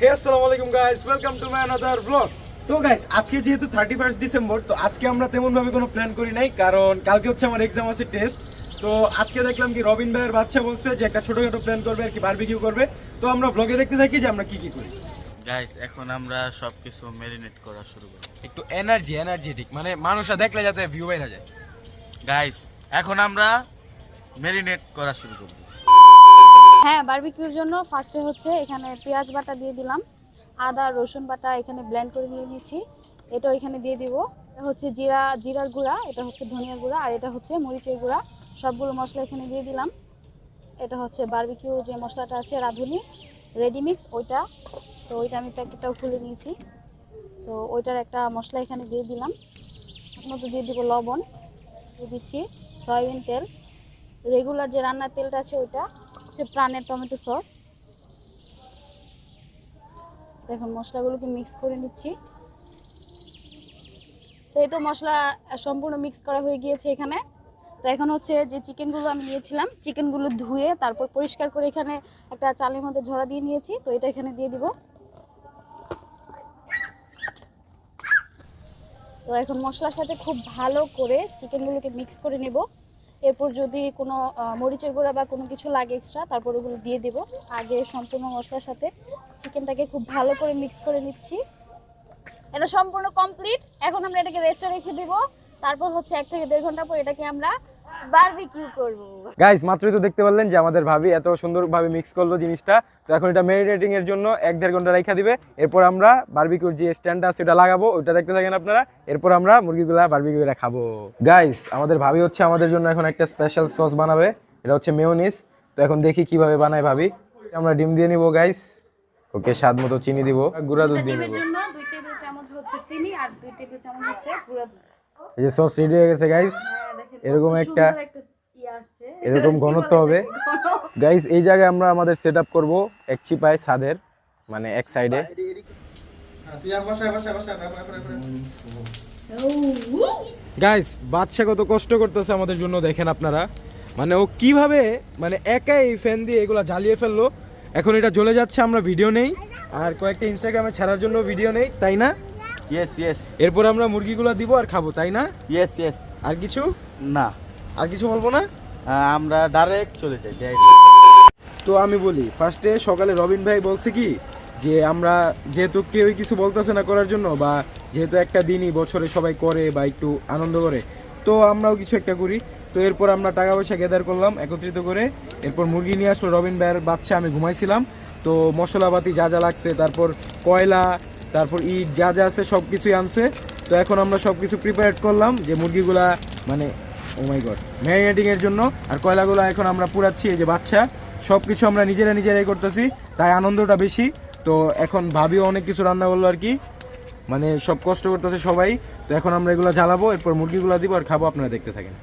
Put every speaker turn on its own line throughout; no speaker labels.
Hey, assalamualaikum guys, welcome to my another vlog. তো guys আজকে যেহেতু 31 ডিসেম্বর, তো আজকে আমরা তেমন ভাবে কোনো প্ল্যান করি নাই, কারণ কালকে হচ্ছে আমার এক্সাম আছে, টেস্ট। তো আজকে দেখলাম কি রবিন ভাইয়ের বাচ্চা বলছে যে একটা ছোটখাটো প্ল্যান করবে আর কি, বারবিকিউ করবে। তো আমরা ব্লগে দেখতে থাকি যে আমরা কি কি করি।
গাইস এখন আমরা সবকিছু ম্যারিনেট করা শুরু করব।
একটু এনার্জেটিক, মানে মানুষরা দেখলে যাতে ভিউ বাইরে যায়।
গাইস এখন আমরা ম্যারিনেট করা শুরু করব।
হ্যাঁ, বারবিকিউর জন্য ফার্স্টে হচ্ছে এখানে পেঁয়াজ বাটা দিয়ে দিলাম, আদা রসুন বাটা এখানে ব্লেন্ড করে নিয়ে নিয়েছি, এটা এখানে দিয়ে দিব। এটা হচ্ছে জিরার গুঁড়া, এটা হচ্ছে ধনিয়া গুঁড়া, আর এটা হচ্ছে মরিচের গুঁড়া। সবগুলো মশলা এখানে দিয়ে দিলাম। এটা হচ্ছে বারবিকিউ যে মশলাটা আছে রাঁধুনি রেডিমিক্স, ওইটা। তো ওইটা আমি প্যাকেটটাও খুলে নিয়েছি। তো ওইটার একটা মশলা এখানে দিয়ে দিলাম। মতো দিয়ে দিব লবণ, দিয়ে দিচ্ছি সয়াবিন তেল, রেগুলার যে রান্নার তেলটা আছে ওইটা হচ্ছে প্রাণের টমেটো সস। দেখুন মশলাগুলোকে মিক্স করে নিচ্ছি। তো এই তো মশলা সম্পূর্ণ মিক্স করা হয়ে গিয়েছে এখানে। তো এখন হচ্ছে যে চিকেনগুলো আমি নিয়েছিলাম, চিকেনগুলো ধুয়ে তারপর পরিষ্কার করে এখানে একটা চালের মধ্যে ঝরা দিয়ে নিয়েছি। তো এটা এখানে দিয়ে দিব। তো এখন মশলার সাথে খুব ভালো করে চিকেনগুলোকে মিক্স করে নেব। এরপর যদি কোনো মরিচের গুঁড়া বা কোনো কিছু লাগে এক্সট্রা, তারপর ওগুলো দিয়ে দেব। আগে সম্পূর্ণ মশলার সাথে চিকেনটাকে খুব ভালো করে মিক্স করে নিচ্ছি। এটা সম্পূর্ণ কমপ্লিট। এখন আমরা এটাকে রেস্টে রেখে দেব। তারপর হচ্ছে 1 থেকে 1.5 ঘন্টা পর এটাকে আমরা বারবিকিউ করব।
গাইস মাত্রই তো দেখতে পারলেন যে আমাদের ভাবি এত সুন্দরভাবে মিক্স করলো জিনিসটা। তো এখন এটা ম্যারিনেটিং এর জন্য 1-1.5 ঘন্টা রাখা দিবে। এরপর আমরা বারবিকিউর যে স্ট্যান্ড আছে ওটা লাগাবো, ওইটা দেখতে থাকেন আপনারা। এরপর আমরা মুরগিগুলা বারবিকিউরা খাবো। গাইস আমাদের ভাবি হচ্ছে আমাদের জন্য এখন একটা স্পেশাল সস বানাবে, এটা হচ্ছে মেয়োনিজ। তো এখন দেখি কিভাবে বানায় ভাবি। আমরা ডিম দিয়ে নিব গাইস, ওকে স্বাদ মতো চিনি দিব, গুঁড়া দুধ দিয়ে নিব।
এর জন্য 2 টেবিল চামচ হচ্ছে চিনি আর 2 টেবিল চামচ হচ্ছে গুঁড়া দুধ।
এই যে সস রেডি হয়ে গেছে গাইস। এরকম একটা এরকম ঘনত্ব হবে গাইস। এই জায়গায় আমরা আমাদের সেটআপ করব এক চিপায় ছাদের, মানে এক সাইডে। গাইস বাদশা কত কষ্ট করতেছে আমাদের জন্য, দেখেন আপনারা। মানে ও কিভাবে মানে একাই ফ্যান দিয়ে এগুলা জ্বালিয়ে ফেললো। এখন এটা জ্বলে যাচ্ছে, আমরা ভিডিও নেই আর কয়েকটা ইনস্টাগ্রামে ছাড়ার জন্য ভিডিও নেই, তাই না?
ইয়েস।
এরপর আমরা মুরগিগুলা দিব আর খাবো, তাই না?
ইয়েস।
আর কিছু
না,
আর কিছু বলবো না,
আমরা ডাইরেক্ট চলে যাই।
তো আমি বলি ফার্স্টে সকালে রবিন ভাই বলছে কি যে আমরা যেহেতু কেউই কিছু বলতেছে না করার জন্য, বা যেহেতু একটা দিনই বছরে সবাই করে বা একটু আনন্দ করে, তো আমরাও কিছু একটা করি। তো এরপর আমরা টাকা পয়সা গ্যাদার করলাম একত্রিত করে। এরপর মুরগি নিয়ে আসলো রবিন ভাইয়ের বাচ্চা, আমি ঘুমাইছিলাম। তো মশলাপাতি যা যা লাগছে, তারপর কয়লা, তারপর ইট যা যা আছে সব কিছুই আনছে। তো এখন আমরা সব কিছু প্রিপেয়ার করলাম যে মুরগিগুলা মানে ও মাই গড ম্যারিনেটিং এর জন্য। আর কয়লাগুলো এখন আমরা পুরাচ্ছি, এই যে বাচ্চা সব কিছু আমরা নিজেরাই করতেছি, তাই আনন্দটা বেশি। তো এখন ভাবিও অনেক কিছু রান্না করলো আর কি, মানে সব কষ্ট করতেছে সবাই। তো এখন আমরা এগুলো জ্বালাবো, এরপর মুরগিগুলো দিব আর খাবো, আপনারা দেখতে থাকেন।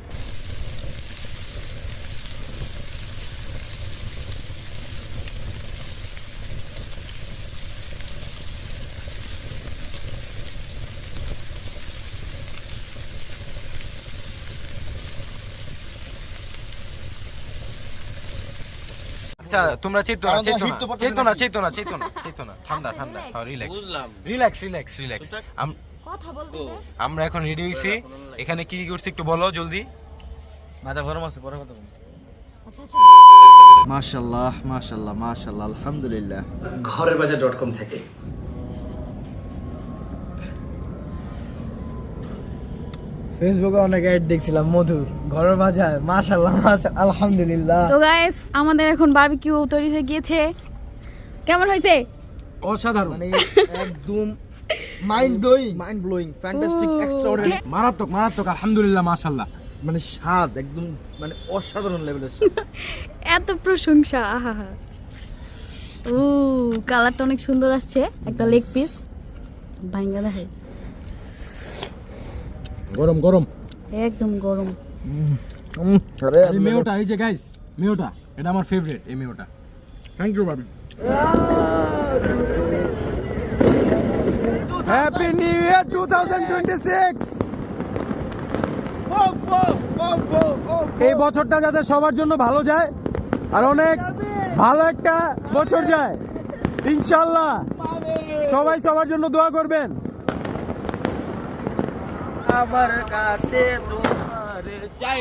আচ্ছা তোমরা চেতনা ঠান্ডা রিল্যাক্স।
কথা বলতে দে।
আমরা এখন রেডি হইছি। এখানে কি কি করছি একটু বলো জলদি।
মাথা গরম আছে, পরে কথা বলবো।
আচ্ছা
মাশাআল্লাহ আলহামদুলিল্লাহ।
ঘরেরবাজার.com থেকে
ফেসবুকে অনেক অ্যাড দেখছিলাম, মধুর ঘরের বাজার। মাশাআল্লাহ আলহামদুলিল্লাহ।
তো গাইস আমাদের এখন বারবিকিউ তৈরি হয়ে গিয়েছে। কেমন হয়েছে?
অসাধারণ,
মানে একদম মাইন্ড ব্লোয়িং ফ্যান্টাস্টিক এক্সট্রাঅর্ডিনারি,
মারাত্মক আলহামদুলিল্লাহ মাশাআল্লাহ।
মানে স্বাদ একদম মানে অসাধারণ লেভেলের স্বাদ।
এত প্রশংসা, আহা। ও কালারটা অনেক সুন্দর আসছে। একটা লেগ পিস ভাঙ্গা দেখে,
গরম
একদম গরম।
আরে
এই মেয়োটা, এই যে গাইস মেয়োটা, এটা আমার ফেভারিট। এই মেয়োটা, থ্যাংক ইউ ভাবি। Happy new year 2026। এই বছরটা যাতে সবার জন্য ভালো যায়, আর অনেক ভালো একটা বছর যায়। ইনশাল্লাহ সবাই সবার জন্য দোয়া করবেন।
আমার কাছে তোমার চাই